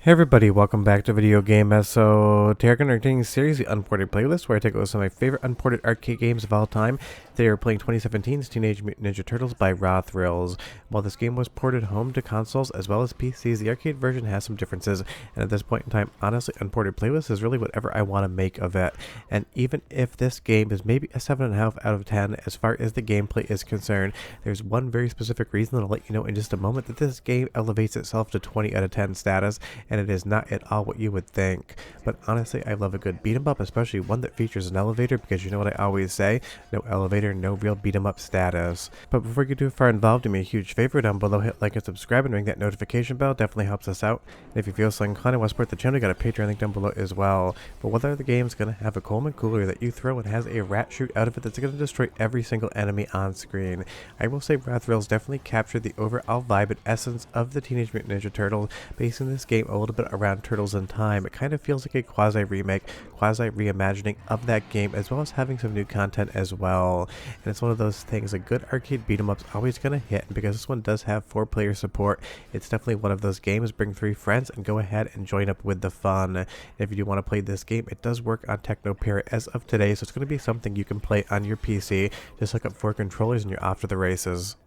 Hey everybody, welcome back to Video Game So today we're continuing the series, the Unported Playlist, where I take a look at some of my favorite unported arcade games of all time. Today we're playing 2017's Teenage Mutant Ninja Turtles by Raw Thrills. While this game was ported home to consoles as well as PCs, the arcade version has some differences, and at this point in time, honestly, Unported Playlist is really whatever I want to make of it. And even if this game is maybe a 7.5 out of 10 as far as the gameplay is concerned, there's one very specific reason that I'll let you know in just a moment that this game elevates itself to 20 out of 10 status, and it is not at all what you would think. But honestly, I love a good beat 'em up, especially one that features an elevator, because you know what I always say, no elevator, no real beat 'em up status. But before you get too far involved, do me a huge favor down below, hit like and subscribe and ring that notification bell, definitely helps us out. And if you feel so inclined and want to support the channel, got a Patreon link down below as well. But what other game's gonna have a Coleman cooler that you throw and has a rat shoot out of it that's gonna destroy every single enemy on screen? I will say Raw Thrills definitely captured the overall vibe and essence of the Teenage Mutant Ninja Turtles, basing this game a little bit around Turtles in Time. It kind of feels like a quasi-remake, quasi-reimagining of that game, as well as having some new content as well. And it's one of those things, a good arcade beat-em-up's always going to hit, and because this one does have 4-player support, it's definitely one of those games. Bring 3 friends and go ahead and join up with the fun. And if you do want to play this game, it does work on TechnoParrot as of today, so it's going to be something you can play on your PC. Just hook up 4 controllers and you're off to the races.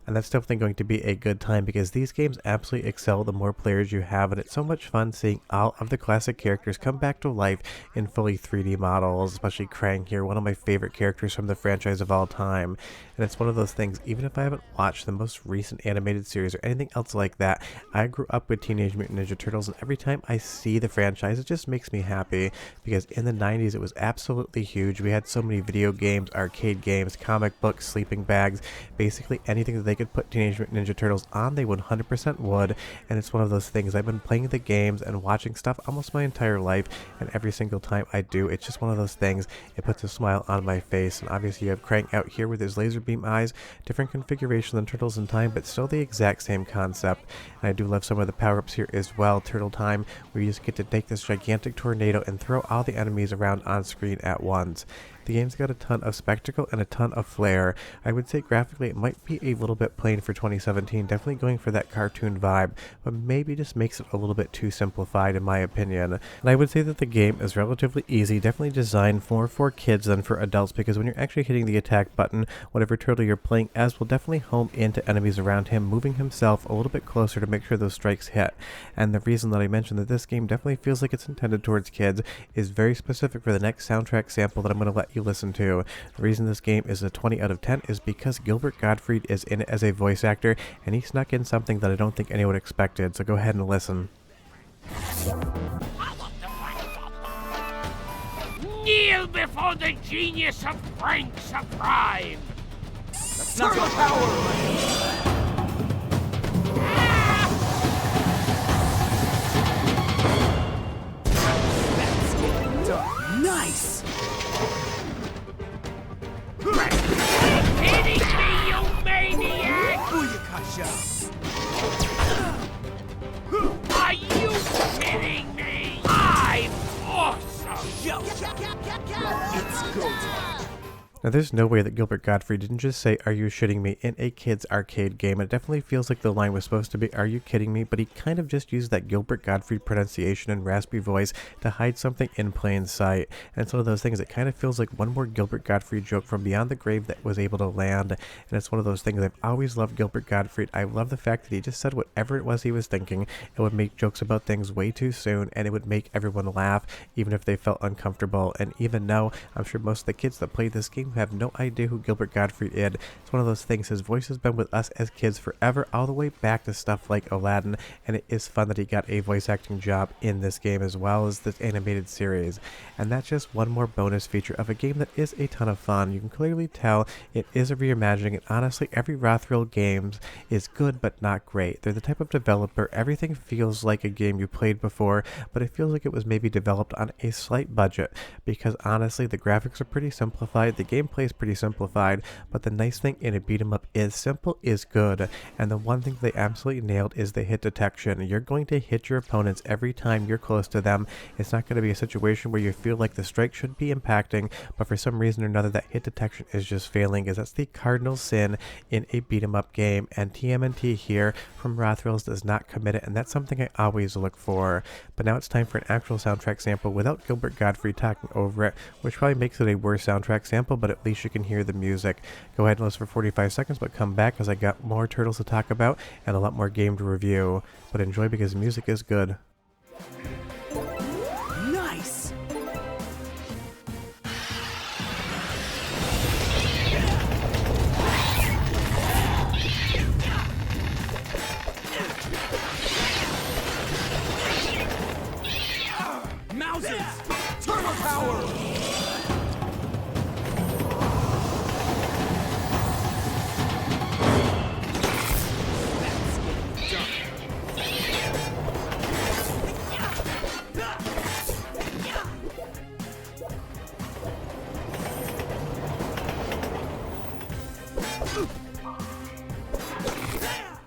And that's definitely going to be a good time, because these games absolutely excel the more players you have, and it's so much fun seeing all of the classic characters come back to life in fully 3D models, especially Krang here, one of my favorite characters from the franchise of all time. And it's one of those things, even if I haven't watched the most recent animated series or anything else like that, I grew up with Teenage Mutant Ninja Turtles, and every time I see the franchise, it just makes me happy, because in the 90s it was absolutely huge. We had so many video games, arcade games, comic books, sleeping bags, basically anything that they could put Teenage Mutant Ninja Turtles on, they 100% would. And it's one of those things, I've been playing the games and watching stuff almost my entire life, and every single time I do, it's just one of those things, it puts a smile on my face. And obviously you have Krang out here with his laser beam eyes, different configuration than Turtles in Time, but still the exact same concept. And I do love some of the power-ups here as well. Turtle Time, where you just get to take this gigantic tornado and throw all the enemies around on screen at once. The game's got a ton of spectacle and a ton of flair. I would say graphically it might be a little bit plain for 2017, definitely going for that cartoon vibe, but maybe just makes it a little bit too simplified in my opinion. And I would say that the game is relatively easy, definitely designed more for kids than for adults, because when you're actually hitting the attack button, whatever turtle you're playing as will definitely home into enemies around him, moving himself a little bit closer to make sure those strikes hit. And the reason that I mentioned that this game definitely feels like it's intended towards kids is very specific for the next soundtrack sample that I'm going to let you listen to. The reason this game is a 20 out of 10 is because Gilbert Gottfried is in it as a voice actor, and he snuck in something that I don't think anyone expected, so go ahead and listen. Kneel before the genius of Frank Supreme! That's not my power! That's getting done. Nice! Kidding me, you maniac! Booyakasha! Are you kidding me? I'm awesome! Yo! It's go time. Now there's no way that Gilbert Gottfried didn't just say, "Are you shitting me?" in a kid's arcade game. It definitely feels like the line was supposed to be, "Are you kidding me?" But he kind of just used that Gilbert Gottfried pronunciation and raspy voice to hide something in plain sight. And it's one of those things, it kind of feels like one more Gilbert Gottfried joke from beyond the grave that was able to land. And it's one of those things, I've always loved Gilbert Gottfried. I love the fact that he just said whatever it was he was thinking. It would make jokes about things way too soon, and it would make everyone laugh, even if they felt uncomfortable. And even now, I'm sure most of the kids that play this game have no idea who Gilbert Gottfried is. It's one of those things, his voice has been with us as kids forever, all the way back to stuff like Aladdin, and it is fun that he got a voice acting job in this game as well as this animated series. And that's just one more bonus feature of a game that is a ton of fun. You can clearly tell it is a reimagining, and honestly every Raw Thrill game is good but not great. They're the type of developer, everything feels like a game you played before, but it feels like it was maybe developed on a slight budget, because honestly the graphics are pretty simplified, the gameplay gameplay is pretty simplified, but the nice thing in a beat 'em up is simple is good, and the one thing they absolutely nailed is the hit detection. You're going to hit your opponents every time you're close to them. It's not going to be a situation where you feel like the strike should be impacting, but for some reason or another that hit detection is just failing, as that's the cardinal sin in a beat 'em up game, and TMNT here from Rothrills does not commit it, and that's something I always look for. But now it's time for an actual soundtrack sample without Gilbert Godfrey talking over it, which probably makes it a worse soundtrack sample, but at least you can hear the music. Go ahead and listen for 45 seconds, but come back because I got more Turtles to talk about and a lot more game to review. But enjoy because the music is good. Nice! Mousers! Turbo power!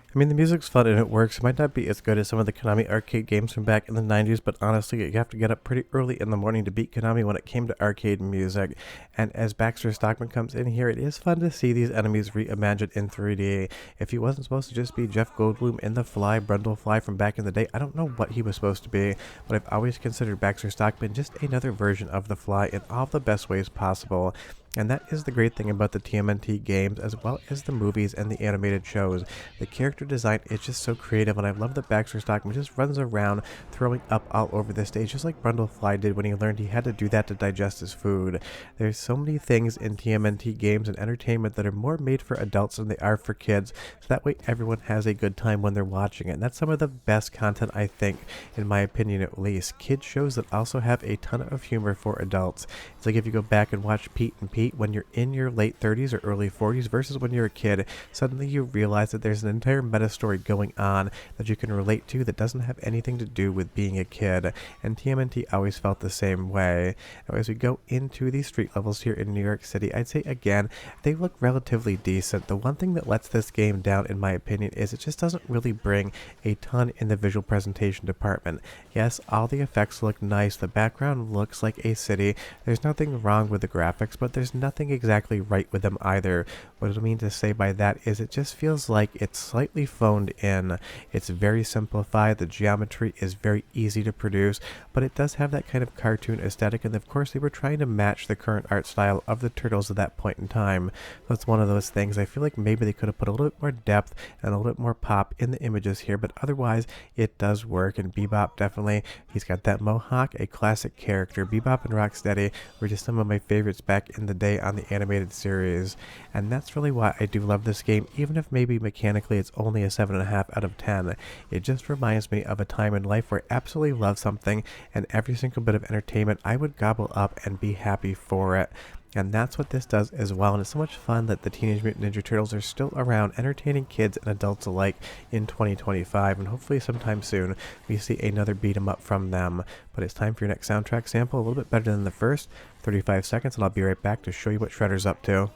I mean, the music's fun and it works. It might not be as good as some of the Konami arcade games from back in the 90s, but honestly, you have to get up pretty early in the morning to beat Konami when it came to arcade music. And as Baxter Stockman comes in here, it is fun to see these enemies reimagined in 3D. If he wasn't supposed to just be Jeff Goldblum in the Fly, Brundlefly from back in the day, I don't know what he was supposed to be, but I've always considered Baxter Stockman just another version of the Fly in all the best ways possible. And that is the great thing about the TMNT games, as well as the movies and the animated shows. The character design is just so creative, and I love that Baxter Stockman just runs around throwing up all over the stage, just like Brundlefly did when he learned he had to do that to digest his food. There's so many things in TMNT games and entertainment that are more made for adults than they are for kids, so that way everyone has a good time when they're watching it. And that's some of the best content, I think, in my opinion at least. Kids shows that also have a ton of humor for adults. It's like if you go back and watch Pete and Pete when you're in your late 30s or early 40s versus when you're a kid, suddenly you realize that there's an entire meta story going on that you can relate to that doesn't have anything to do with being a kid, and TMNT always felt the same way. Now, as we go into these street levels here in New York City, I'd say again, they look relatively decent. The one thing that lets this game down, in my opinion, is it just doesn't really bring a ton in the visual presentation department. Yes, all the effects look nice, the background looks like a city, there's nothing wrong with the graphics, but there's nothing exactly right with them either. What I mean to say by that is it just feels like it's slightly phoned in. It's very simplified, the geometry is very easy to produce, but it does have that kind of cartoon aesthetic, and of course they were trying to match the current art style of the Turtles at that point in time. So it's one of those things, I feel like maybe they could have put a little bit more depth and a little bit more pop in the images here, but otherwise it does work. And Bebop, definitely, he's got that mohawk, a classic character. Bebop and Rocksteady were just some of my favorites back in the day on the animated series, and that's really why I do love this game, even if maybe mechanically it's only a 7.5 out of 10. It just reminds me of a time in life where I absolutely love something, and every single bit of entertainment I would gobble up and be happy for it. And that's what this does as well, and it's so much fun that the Teenage Mutant Ninja Turtles are still around, entertaining kids and adults alike in 2025, and hopefully sometime soon we see another beat 'em up from them. But it's time for your next soundtrack sample, a little bit better than the first. 35 seconds, and I'll be right back to show you what Shredder's up to.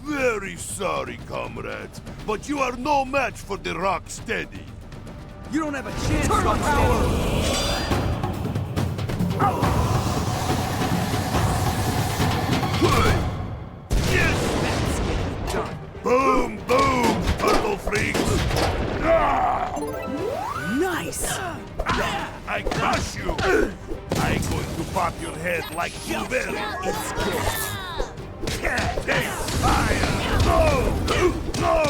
Very sorry, comrades, but you are no match for the Rocksteady. You don't have a chance, Turbo power! Yes! Boom, boom, turtle freaks! Nice! I crush you! I'm going to pop your head like you will! It's good. Take fire! No! No!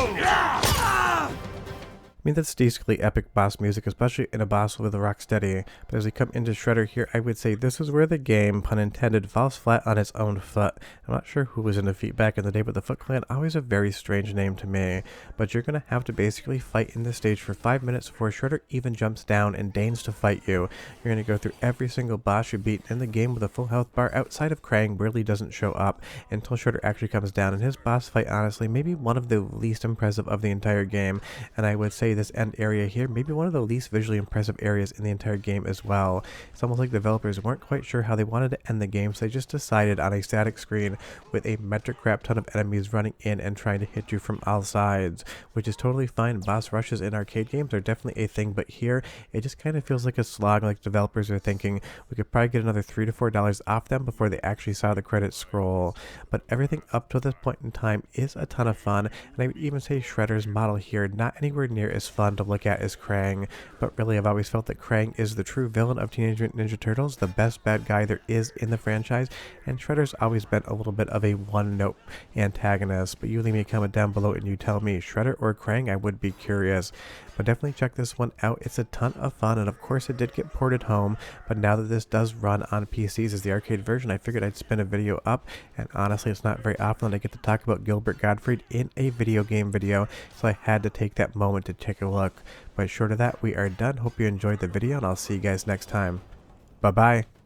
I mean, that's decently epic boss music, especially in a boss with a Rocksteady. But as we come into Shredder here, I would say this is where the game, pun intended, falls flat on its own foot. I'm not sure who was in the feet back in the day, but the Foot Clan, always a very strange name to me. But you're going to have to basically fight in this stage for 5 minutes before Shredder even jumps down and deigns to fight you. You're going to go through every single boss you beat in the game with a full health bar outside of Krang really doesn't show up until Shredder actually comes down. And his boss fight, honestly, maybe one of the least impressive of the entire game. And I would say this end area here, maybe one of the least visually impressive areas in the entire game as well. It's almost like developers weren't quite sure how they wanted to end the game, so they just decided on a static screen with a metric crap ton of enemies running in and trying to hit you from all sides, which is totally fine. Boss rushes in arcade games are definitely a thing, but here it just kind of feels like a slog. Like developers are thinking we could probably get another $3 to $4 off them before they actually saw the credits scroll. But everything up to this point in time is a ton of fun, and I would even say Shredder's model here not anywhere near as fun to look at as Krang, but really I've always felt that Krang is the true villain of Teenage Mutant Ninja Turtles, the best bad guy there is in the franchise, and Shredder's always been a little bit of a one-note antagonist. But you leave me a comment down below and you tell me, Shredder or Krang? I would be curious. But definitely check this one out. It's a ton of fun, and of course it did get ported home, but now that this does run on PCs as the arcade version, I figured I'd spin a video up, and honestly it's not very often that I get to talk about Gilbert Gottfried in a video game video, so I had to take that moment to take a look. But short of that, we are done. Hope you enjoyed the video, and I'll see you guys next time. Bye bye.